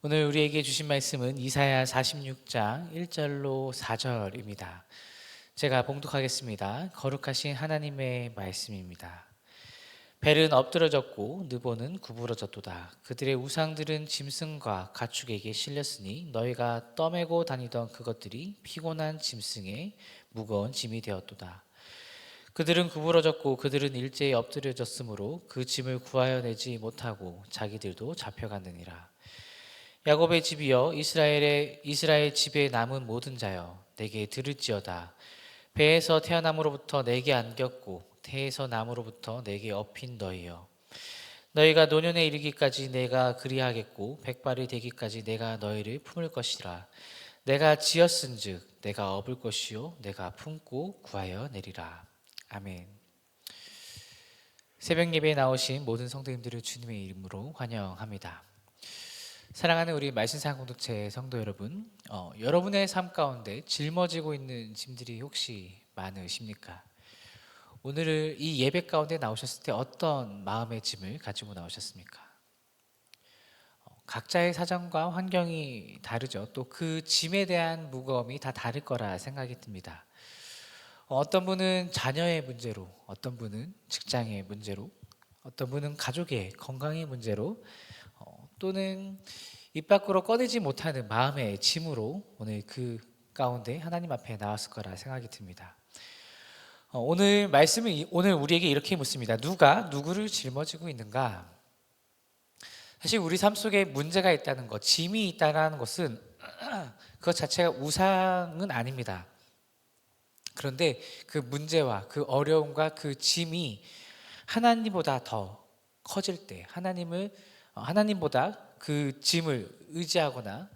오늘 우리에게 주신 말씀은 이사야 46장 1절로 4절입니다. 제가 봉독하겠습니다. 거룩하신 하나님의 말씀입니다. 벨은 엎드러졌고 느보는 구부러졌도다. 그들의 우상들은 짐승과 가축에게 실렸으니 너희가 떠매고 다니던 그것들이 피곤한 짐승의 무거운 짐이 되었도다. 그들은 구부러졌고 그들은 일제히 엎드려졌으므로 그 짐을 구하여 내지 못하고 자기들도 잡혀갔느니라. 야곱의 집이여 이스라엘 집에 남은 모든 자여 내게 들을지어다. 배에서 태어남으로부터 내게 안겼고 태에서 남으로부터 내게 업힌 너희여, 너희가 노년에 이르기까지 내가 그리하겠고 백발이 되기까지 내가 너희를 품을 것이라. 내가 지었은즉 내가 업을 것이요 내가 품고 구하여 내리라. 아멘. 새벽 예배에 나오신 모든 성도님들을 주님의 이름으로 환영합니다. 사랑하는 우리 말씀상 공동체 성도 여러분, 여러분의 삶 가운데 짊어지고 있는 짐들이 혹시 많으십니까? 오늘 이 예배 가운데 나오셨을 때 어떤 마음의 짐을 가지고 나오셨습니까? 각자의 사정과 환경이 다르죠. 또 그 짐에 대한 무거움이 다 다를 거라 생각이 듭니다. 어떤 분은 자녀의 문제로, 어떤 분은 직장의 문제로, 어떤 분은 가족의 건강의 문제로, 또는 입 밖으로 꺼내지 못하는 마음의 짐으로 오늘 그 가운데 하나님 앞에 나왔을 거라 생각이 듭니다. 오늘 말씀은 오늘 우리에게 이렇게 묻습니다. 누가 누구를 짊어지고 있는가? 사실 우리 삶 속에 문제가 있다는 것, 짐이 있다는 것은 그것 자체가 우상은 아닙니다. 그런데 그 문제와 그 어려움과 그 짐이 하나님보다 더 커질 때, 하나님보다 그 짐을 의지하거나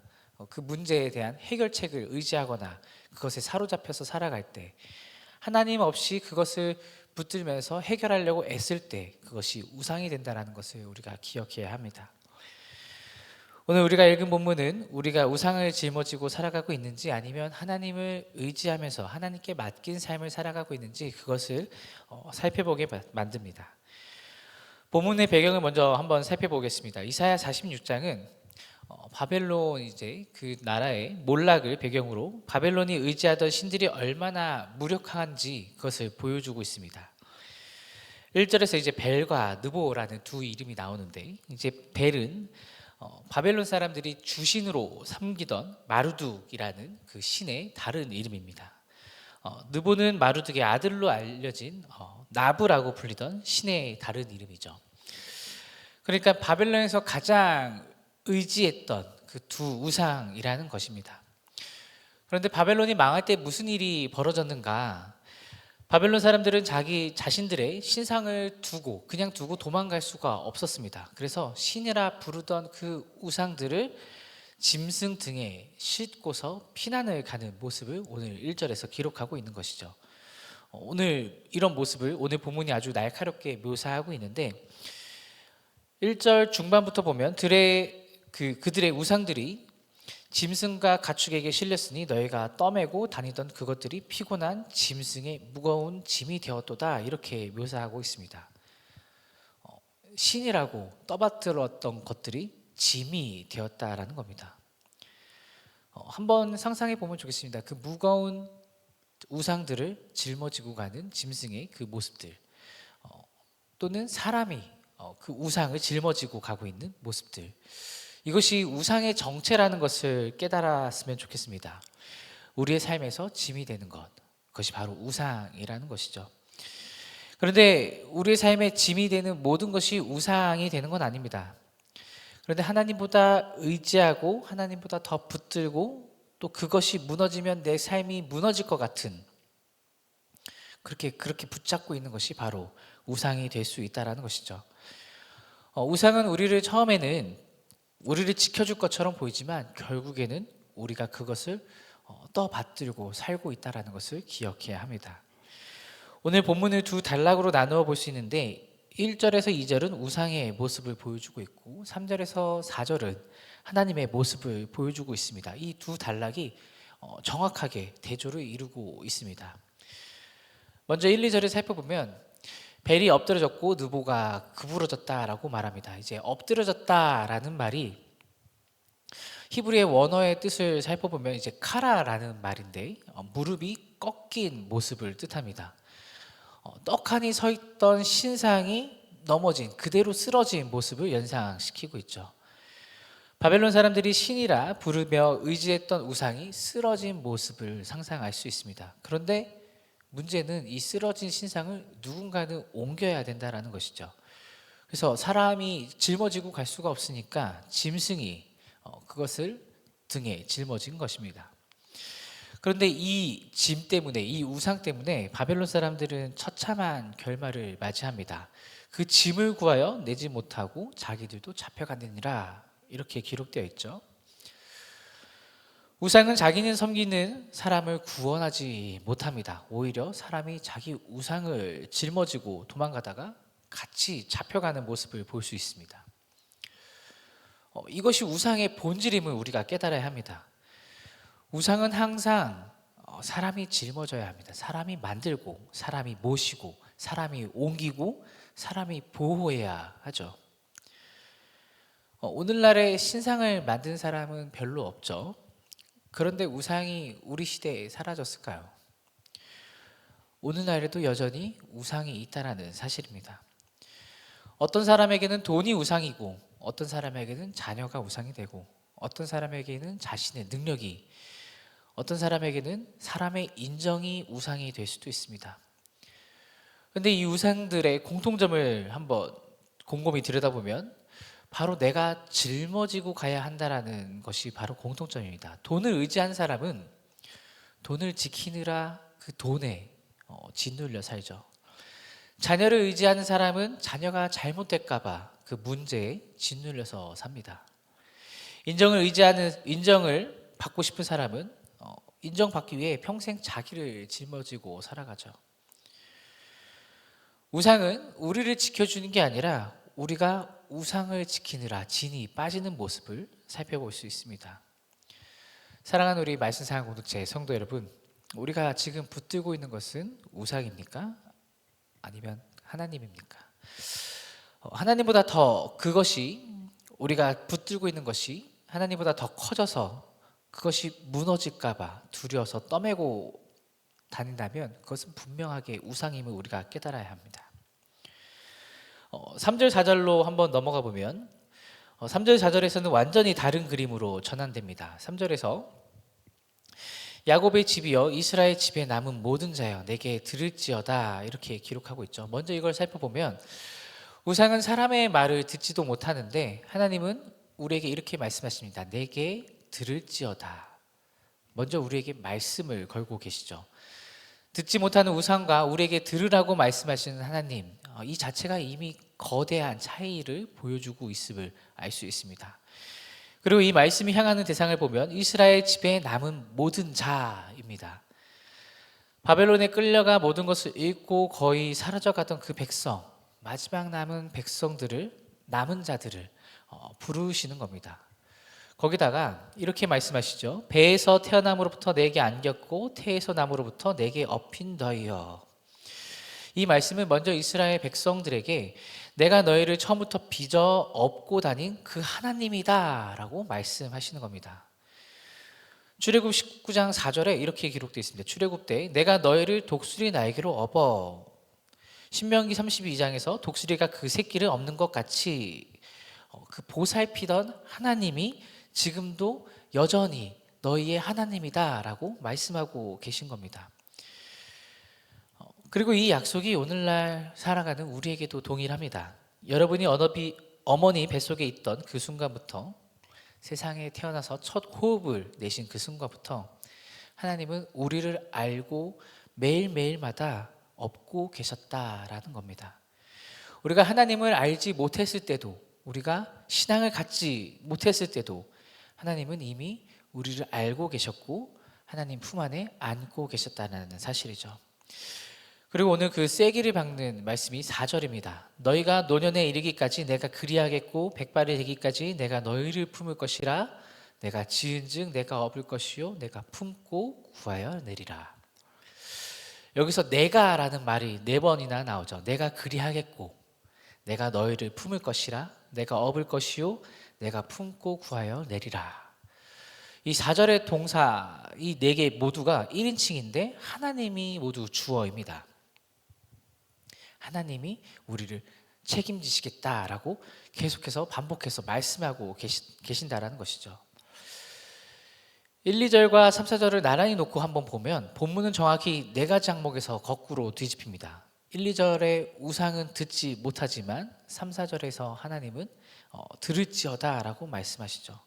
그 문제에 대한 해결책을 의지하거나 그것에 사로잡혀서 살아갈 때, 하나님 없이 그것을 붙들면서 해결하려고 애쓸 때 그것이 우상이 된다는 것을 우리가 기억해야 합니다. 오늘 우리가 읽은 본문은 우리가 우상을 짊어지고 살아가고 있는지 아니면 하나님을 의지하면서 하나님께 맡긴 삶을 살아가고 있는지 그것을 살펴보게 만듭니다. 본문의 배경을 먼저 한번 살펴보겠습니다. 이사야 46장은 바벨론, 이제 그 나라의 몰락을 배경으로 바벨론이 의지하던 신들이 얼마나 무력한지 그것을 보여주고 있습니다. 1절에서 이제 벨과 느보라는 두 이름이 나오는데, 이제 벨은 바벨론 사람들이 주신으로 섬기던 마루둑이라는 그 신의 다른 이름입니다. 느보는 마루둑의 아들로 알려진 나부라고 불리던 신의 다른 이름이죠. 그러니까 바벨론에서 가장 의지했던 그 두 우상이라는 것입니다. 그런데 바벨론이 망할 때 무슨 일이 벌어졌는가? 바벨론 사람들은 자기 자신들의 신상을 그냥 두고 도망갈 수가 없었습니다. 그래서 신이라 부르던 그 우상들을 짐승 등에 싣고서 피난을 가는 모습을 오늘 1절에서 기록하고 있는 것이죠. 오늘 이런 모습을 오늘 본문이 아주 날카롭게 묘사하고 있는데, 1절 중반부터 보면 그들의 우상들이 짐승과 가축에게 실렸으니 너희가 떠매고 다니던 그것들이 피곤한 짐승의 무거운 짐이 되었도다, 이렇게 묘사하고 있습니다. 신이라고 떠받들었던 것들이 짐이 되었다라는 겁니다. 한번 상상해 보면 좋겠습니다. 그 무거운 우상들을 짊어지고 가는 짐승의 그 모습들, 또는 사람이 그 우상을 짊어지고 가고 있는 모습들, 이것이 우상의 정체라는 것을 깨달았으면 좋겠습니다. 우리의 삶에서 짐이 되는 것, 그것이 바로 우상이라는 것이죠. 그런데 우리의 삶에 짐이 되는 모든 것이 우상이 되는 건 아닙니다. 그런데 하나님보다 의지하고 하나님보다 더 붙들고 또 그것이 무너지면 내 삶이 무너질 것 같은, 그렇게 붙잡고 있는 것이 바로 우상이 될 수 있다는 것이죠. 우상은 처음에는 우리를 지켜줄 것처럼 보이지만 결국에는 우리가 그것을 떠받들고 살고 있다는 것을 기억해야 합니다. 오늘 본문을 두 단락으로 나누어 볼 수 있는데, 1절에서 2절은 우상의 모습을 보여주고 있고 3절에서 4절은 하나님의 모습을 보여주고 있습니다. 이 두 단락이 정확하게 대조를 이루고 있습니다. 먼저 1, 2절을 살펴보면 벨이 엎드러졌고 느보가 구부러졌다라고 말합니다. 이제 엎드러졌다라는 말이 히브리의 원어의 뜻을 살펴보면 이제 카라라는 말인데 무릎이 꺾인 모습을 뜻합니다. 떡하니 서 있던 신상이 넘어진 그대로 쓰러진 모습을 연상시키고 있죠. 바벨론 사람들이 신이라 부르며 의지했던 우상이 쓰러진 모습을 상상할 수 있습니다. 그런데 문제는 이 쓰러진 신상을 누군가는 옮겨야 된다는 것이죠. 그래서 사람이 짊어지고 갈 수가 없으니까 짐승이 그것을 등에 짊어진 것입니다. 그런데 이 짐 때문에, 이 우상 때문에 바벨론 사람들은 처참한 결말을 맞이합니다. 그 짐을 구하여 내지 못하고 자기들도 잡혀가느니라, 이렇게 기록되어 있죠. 우상은 자기는 섬기는 사람을 구원하지 못합니다. 오히려 사람이 자기 우상을 짊어지고 도망가다가 같이 잡혀가는 모습을 볼 수 있습니다. 이것이 우상의 본질임을 우리가 깨달아야 합니다. 우상은 항상 사람이 짊어져야 합니다. 사람이 만들고, 사람이 모시고, 사람이 옮기고, 사람이 보호해야 하죠. 오늘날의 신상을 만든 사람은 별로 없죠. 그런데 우상이 우리 시대에 사라졌을까요? 오늘날에도 여전히 우상이 있다는 사실입니다. 어떤 사람에게는 돈이 우상이고, 어떤 사람에게는 자녀가 우상이 되고, 어떤 사람에게는 자신의 능력이, 어떤 사람에게는 사람의 인정이 우상이 될 수도 있습니다. 그런데 이 우상들의 공통점을 한번 곰곰이 들여다보면 바로 내가 짊어지고 가야 한다라는 것이 바로 공통점입니다. 돈을 의지한 사람은 돈을 지키느라 그 돈에 짓눌려 살죠. 자녀를 의지하는 사람은 자녀가 잘못될까봐 그 문제에 짓눌려서 삽니다. 인정을 받고 싶은 사람은 인정받기 위해 평생 자기를 짊어지고 살아가죠. 우상은 우리를 지켜주는 게 아니라 우리가 우상을 지키느라 진이 빠지는 모습을 살펴볼 수 있습니다. 사랑하는 우리 말씀사랑 공동체 성도 여러분, 우리가 지금 붙들고 있는 것은 우상입니까? 아니면 하나님입니까? 하나님보다 더 그것이, 우리가 붙들고 있는 것이 하나님보다 더 커져서 그것이 무너질까봐 두려워서 떠매고 다닌다면 그것은 분명하게 우상임을 우리가 깨달아야 합니다. 3절 4절로 한번 넘어가 보면 3절 4절에서는 완전히 다른 그림으로 전환됩니다. 3절에서 야곱의 집이여 이스라엘 집에 남은 모든 자여 내게 들을지어다, 이렇게 기록하고 있죠. 먼저 이걸 살펴보면 우상은 사람의 말을 듣지도 못하는데 하나님은 우리에게 이렇게 말씀하십니다. 내게 들을지어다. 먼저 우리에게 말씀을 걸고 계시죠. 듣지 못하는 우상과 우리에게 들으라고 말씀하시는 하나님, 이 자체가 이미 거대한 차이를 보여주고 있음을 알 수 있습니다. 그리고 이 말씀이 향하는 대상을 보면 이스라엘 집에 남은 모든 자입니다. 바벨론에 끌려가 모든 것을 잃고 거의 사라져가던 그 백성, 마지막 남은 백성들을, 남은 자들을 부르시는 겁니다. 거기다가 이렇게 말씀하시죠. 배에서 태어남으로부터 내게 안겼고 태에서 남으로부터 내게 업힌 너희여. 이 말씀은 먼저 이스라엘 백성들에게 내가 너희를 처음부터 빚어 업고 다닌 그 하나님이다 라고 말씀하시는 겁니다. 출애굽 19장 4절에 이렇게 기록되어 있습니다. 출애굽 때 내가 너희를 독수리 날개로 업어. 신명기 32장에서 독수리가 그 새끼를 업는 것 같이 그 보살피던 하나님이 지금도 여전히 너희의 하나님이다 라고 말씀하고 계신 겁니다. 그리고 이 약속이 오늘날 살아가는 우리에게도 동일합니다. 여러분이 어머니 뱃속에 있던 그 순간부터, 세상에 태어나서 첫 호흡을 내신 그 순간부터 하나님은 우리를 알고 매일매일마다 업고 계셨다라는 겁니다. 우리가 하나님을 알지 못했을 때도, 우리가 신앙을 갖지 못했을 때도 하나님은 이미 우리를 알고 계셨고 하나님 품 안에 안고 계셨다는 사실이죠. 그리고 오늘 그 쐐기를 박는 말씀이 4절입니다. 너희가 노년에 이르기까지 내가 그리하겠고 백발이 되기까지 내가 너희를 품을 것이라. 내가 지은즉 내가 업을 것이요 내가 품고 구하여 내리라. 여기서 내가라는 말이 4번이나 나오죠. 내가 그리하겠고, 내가 너희를 품을 것이라, 내가 업을 것이요 내가 품고 구하여 내리라. 이 4절의 동사 이 네 개 모두가 1인칭인데 하나님이 모두 주어입니다. 하나님이 우리를 책임지시겠다라고 계속해서 반복해서 말씀하고 계신다라는 것이죠. 1, 2절과 3, 4절을 나란히 놓고 한번 보면 본문은 정확히 네 가지 항목에서 거꾸로 뒤집힙니다. 1, 2절의 우상은 듣지 못하지만 3, 4절에서 하나님은 들을지어다 라고 말씀하시죠.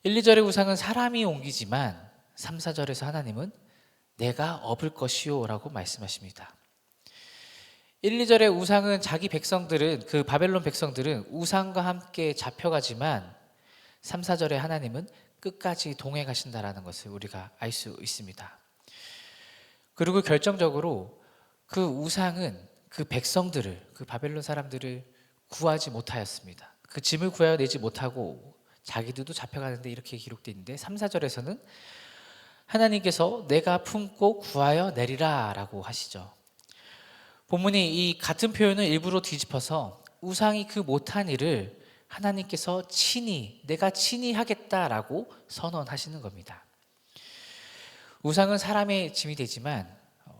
1, 2절의 우상은 사람이 옮기지만 3, 4절에서 하나님은 내가 업을 것이요 라고 말씀하십니다. 1, 2절의 우상은 자기 백성들은 그 바벨론 백성들은 우상과 함께 잡혀가지만 3, 4절의 하나님은 끝까지 동해 가신다라는 것을 우리가 알 수 있습니다. 그리고 결정적으로 그 우상은 그 백성들을 그 바벨론 사람들을 구하지 못하였습니다. 그 짐을 구해내지 못하고 자기들도 잡혀가는데 이렇게 기록되어 있는데 3, 4절에서는 하나님께서 내가 품고 구하여 내리라 라고 하시죠. 본문이 이 같은 표현을 일부러 뒤집어서 우상이 그 못한 일을 하나님께서 내가 친히 하겠다라고 선언하시는 겁니다. 우상은 사람의 짐이 되지만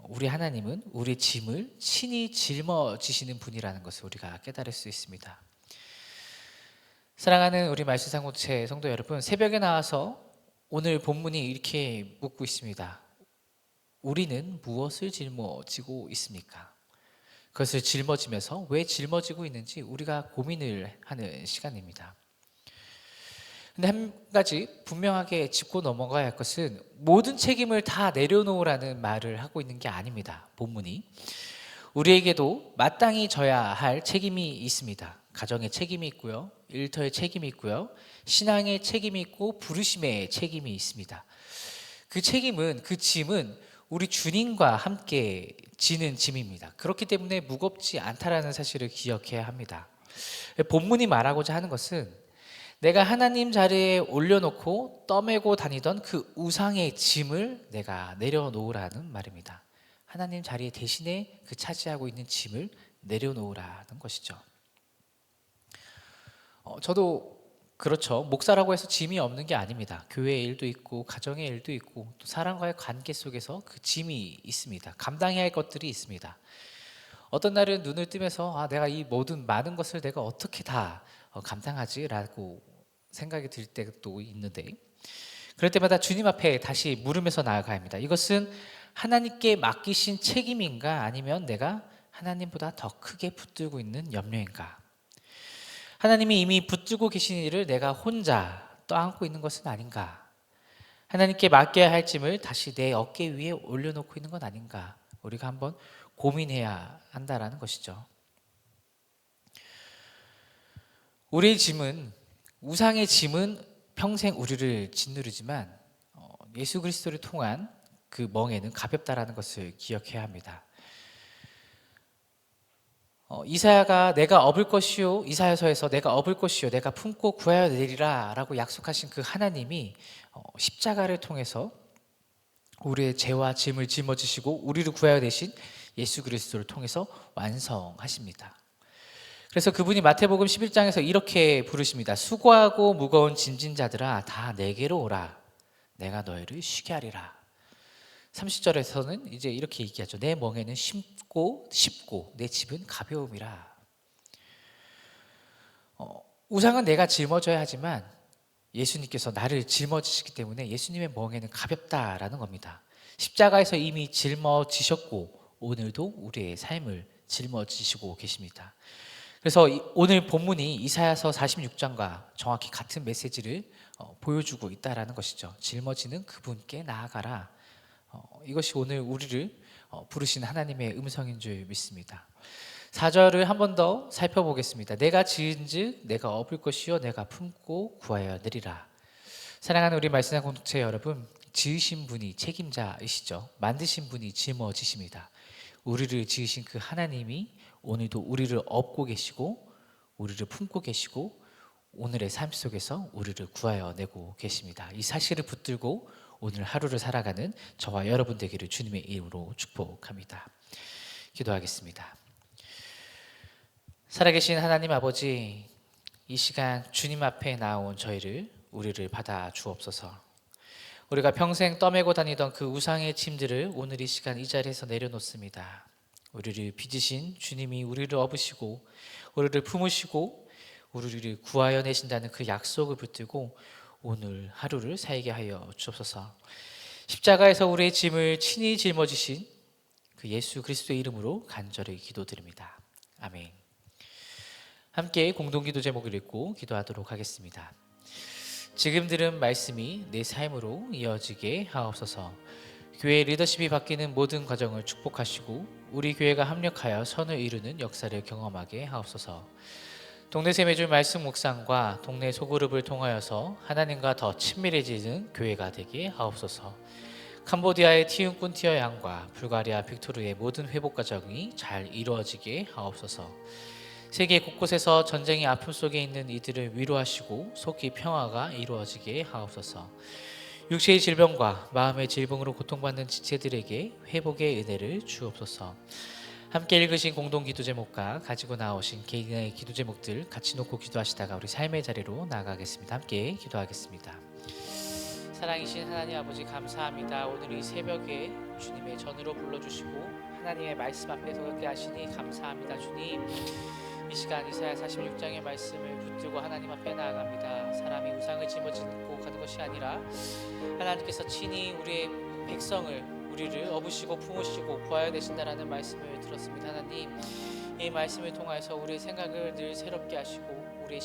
우리 하나님은 우리의 짐을 친히 짊어지시는 분이라는 것을 우리가 깨달을 수 있습니다. 사랑하는 우리 말씀상 공동체 성도 여러분, 새벽에 나와서 오늘 본문이 이렇게 묻고 있습니다. 우리는 무엇을 짊어지고 있습니까? 그것을 짊어지면서 왜 짊어지고 있는지 우리가 고민을 하는 시간입니다. 근데 한 가지 분명하게 짚고 넘어가야 할 것은 모든 책임을 다 내려놓으라는 말을 하고 있는 게 아닙니다. 본문이 우리에게도 마땅히 져야 할 책임이 있습니다. 가정의 책임이 있고요, 일터의 책임이 있고요, 신앙의 책임이 있고 부르심의 책임이 있습니다. 그 책임은, 그 짐은 우리 주님과 함께 지는 짐입니다. 그렇기 때문에 무겁지 않다라는 사실을 기억해야 합니다. 본문이 말하고자 하는 것은 내가 하나님 자리에 올려놓고 떠매고 다니던 그 우상의 짐을 내가 내려놓으라는 말입니다. 하나님 자리에 대신에 그 차지하고 있는 짐을 내려놓으라는 것이죠. 저도 그렇죠. 목사라고 해서 짐이 없는 게 아닙니다. 교회의 일도 있고 가정의 일도 있고 또 사람과의 관계 속에서 그 짐이 있습니다. 감당해야 할 것들이 있습니다. 어떤 날은 눈을 뜨면서 내가 이 모든 많은 것을 내가 어떻게 다 감당하지라고 생각이 들 때도 있는데, 그럴 때마다 주님 앞에 다시 물으면서 나아가야 합니다. 이것은 하나님께 맡기신 책임인가, 아니면 내가 하나님보다 더 크게 붙들고 있는 염려인가? 하나님이 이미 붙들고 계신 일을 내가 혼자 떠안고 있는 것은 아닌가? 하나님께 맡겨야 할 짐을 다시 내 어깨 위에 올려놓고 있는 건 아닌가? 우리가 한번 고민해야 한다라는 것이죠. 우리의 짐은, 우상의 짐은 평생 우리를 짓누르지만 예수 그리스도를 통한 그 멍에는 가볍다라는 것을 기억해야 합니다. 이사야가 내가 업을 것이요, 이사야서에서 내가 업을 것이요 내가 품고 구하여 내리라 라고 약속하신 그 하나님이 십자가를 통해서 우리의 죄와 짐을 짊어지시고 우리를 구하여 내신 예수 그리스도를 통해서 완성하십니다. 그래서 그분이 마태복음 11장에서 이렇게 부르십니다. 수고하고 무거운 짐진 자들아 다 내게로 오라. 내가 너희를 쉬게 하리라. 30절에서는 이제 이렇게 얘기하죠. 내 멍에는 쉽고 내 짐은 가벼움이라. 우상은 내가 짊어져야 하지만 예수님께서 나를 짊어지시기 때문에 예수님의 멍에는 가볍다라는 겁니다. 십자가에서 이미 짊어지셨고 오늘도 우리의 삶을 짊어지시고 계십니다. 그래서 오늘 본문이 이사야서 46장과 정확히 같은 메시지를 보여주고 있다라는 것이죠. 짊어지는 그분께 나아가라. 이것이 오늘 우리를 부르신 하나님의 음성인 줄 믿습니다. 4절을 한 번 더 살펴보겠습니다. 내가 지은즉 내가 업을 것이요 내가 품고 구하여 내리라. 사랑하는 우리 말씀의 공동체 여러분, 지으신 분이 책임자이시죠. 만드신 분이 짊어지십니다. 우리를 지으신 그 하나님이 오늘도 우리를 업고 계시고 우리를 품고 계시고 오늘의 삶 속에서 우리를 구하여 내고 계십니다. 이 사실을 붙들고 오늘 하루를 살아가는 저와 여러분 되기를 주님의 이름으로 축복합니다. 기도하겠습니다. 살아계신 하나님 아버지, 이 시간 주님 앞에 나온 저희를 우리를 받아 주옵소서. 우리가 평생 떠매고 다니던 그 우상의 짐들을 오늘 이 시간 이 자리에서 내려놓습니다. 우리를 빚으신 주님이 우리를 업으시고 우리를 품으시고 우리를 구하여 내신다는 그 약속을 붙들고 오늘 하루를 살게 하여 주옵소서. 십자가에서 우리의 짐을 친히 짊어지신 그 예수 그리스도의 이름으로 간절히 기도드립니다. 아멘. 함께 공동기도 제목을 읽고 기도하도록 하겠습니다. 지금 들은 말씀이 내 삶으로 이어지게 하옵소서. 교회 리더십이 바뀌는 모든 과정을 축복하시고 우리 교회가 합력하여 선을 이루는 역사를 경험하게 하옵소서. 동네 매주 말씀 묵상과 동네 소그룹을 통하여서 하나님과 더 친밀해지는 교회가 되게 하옵소서. 캄보디아의 티움꾼 티어양과 불가리아 빅토르의 모든 회복 과정이 잘 이루어지게 하옵소서. 세계 곳곳에서 전쟁의 아픔 속에 있는 이들을 위로하시고 속히 평화가 이루어지게 하옵소서. 육체의 질병과 마음의 질병으로 고통받는 지체들에게 회복의 은혜를 주옵소서. 함께 읽으신 공동기도 제목과 가지고 나오신 개인의 기도 제목들 같이 놓고 기도하시다가 우리 삶의 자리로 나아가겠습니다. 함께 기도하겠습니다. 사랑이신 하나님 아버지 감사합니다. 오늘 이 새벽에 주님의 전으로 불러주시고 하나님의 말씀 앞에 서게 하시니 감사합니다. 주님, 이 시간 이사야 46장의 말씀을 붙들고 하나님 앞에 나아갑니다. 사람이 우상을 짊어지고 가는 것이 아니라 하나님께서 친히 우리의 백성을 우리를 업으시고 품으시고 구하여 내신다라는 말씀을 들었습니다. 하나님, 이 말씀을 통하여서 우리의 생각을 늘 새롭게 하시고 우리의